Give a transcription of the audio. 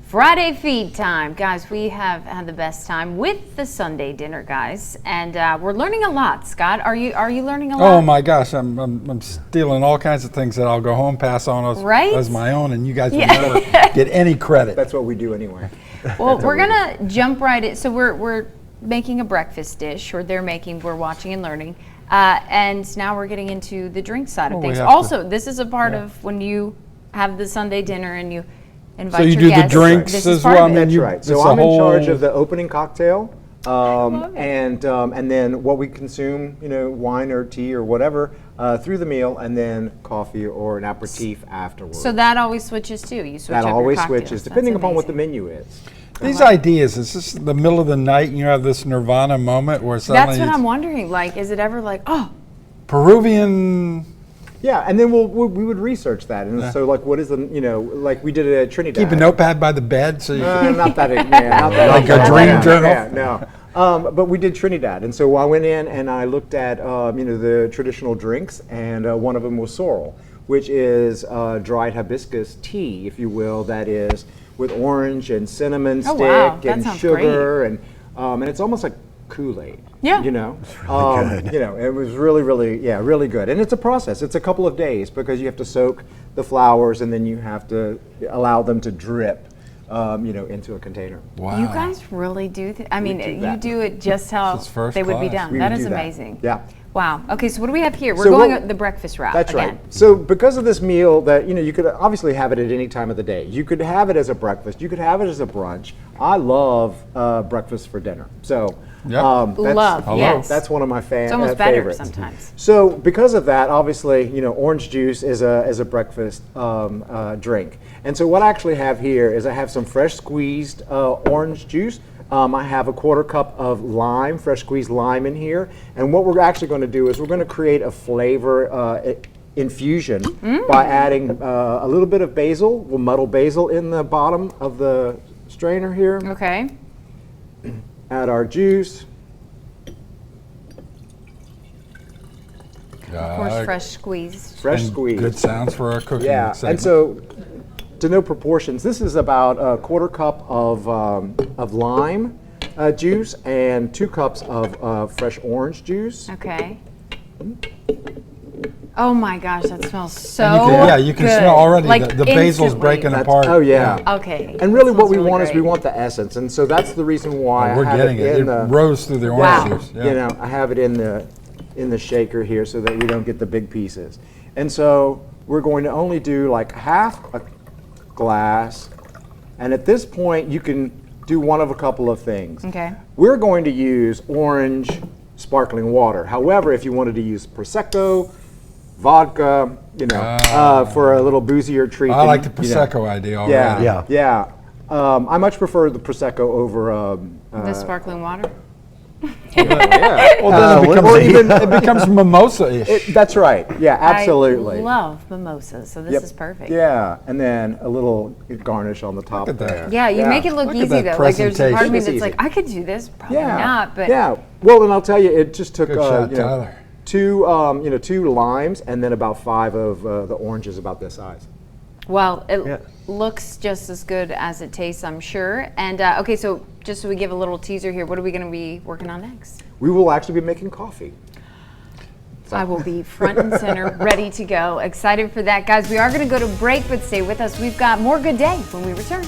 Friday feed time. Guys, we have had the best time with the Sunday dinner, guys. And we're learning a lot. Scott, are you learning a lot? Oh my gosh, I'm stealing all kinds of things that I'll go home, pass on as my own, and you guys will never get any credit. That's what we do anyway. Well, we're going to jump right in. So we're making a breakfast dish, or we're watching and learning. And now we're getting into the drink side of things. Also, this is a part of when you have the Sunday dinner and you invite your guests. So you do the drinks as well? That's right. So I'm in charge of the opening cocktail, and then what we consume, wine or tea or whatever, through the meal, and then coffee or an aperitif afterwards. So that always switches too. You switch up your always cocktails. switches, depending upon what the menu is. These ideas, is this the middle of the night and you have this nirvana moment where suddenly That's what I'm wondering. Like, is it ever like, Peruvian? Yeah, and then we would research that, and so like, what is the like we did at Trinidad. Keep a notepad by the bed so you not that like a dream journal. Yeah, no. But we did Trinidad, and so I went in and I looked at the traditional drinks, and one of them was sorrel, which is dried hibiscus tea, if you will. That is with orange and cinnamon stick and sugar, and it's almost like Kool-Aid. Yeah. Really good. It was really, really good. And it's a process. It's a couple of days because you have to soak the flowers and then you have to allow them to drip, into a container. Wow. You guys really do. You do it just how they would be done. That is amazing. Yeah. Wow. Okay, so what do we have here? We're going the breakfast route. That's again. right. So because of this meal that, you could obviously have it at any time of the day. You could have it as a breakfast. You could have it as a brunch. I love breakfast for dinner. So that's one of my favorites. It's almost better sometimes. So because of that, obviously, orange juice is a breakfast drink. And so what I actually have here is I have some fresh squeezed orange juice. I have a 1/4 cup of fresh squeezed lime in here. And what we're actually going to do is we're going to create a flavor infusion by adding a little bit of basil. We'll muddle basil in the bottom of the strainer here. Okay. Add our juice. Of course, fresh squeezed. Fresh squeezed. Good sounds for our cooking segment. And so to know proportions, this is about a 1/4 cup of lime juice and 2 cups of fresh orange juice. Okay. Oh my gosh, that smells so you can smell already the basil's breaking apart. Oh yeah. Okay. And really what we want is we want the essence, and so that's the reason why we're getting it. It rose through the orange juice. Yeah. I have it in the shaker here so that we don't get the big pieces. And so we're going to only do like half a glass, and at this point you can do one of a couple of things. Okay. We're going to use orange sparkling water. However, if you wanted to use Prosecco, vodka, for a little boozier treat. I like the Prosecco idea already. Yeah. I much prefer the Prosecco over the sparkling water. Well, then it becomes mimosa-ish. That's right. Yeah, absolutely. I love mimosas, so this is perfect. Yeah, and then a little garnish on the top there. Yeah, you make it look easy though. Like there's a part of me that's like, I could do this, probably not, but Well, and I'll tell you, it just took Tyler. two limes and then about 5 of the oranges about this size. Well, it looks just as good as it tastes, I'm sure. And okay, so just so we give a little teaser here, what are we going to be working on next? We will actually be making coffee. I will be front and center, ready to go. Excited for that. Guys, we are going to go to break, but stay with us. We've got more Good Day when we return.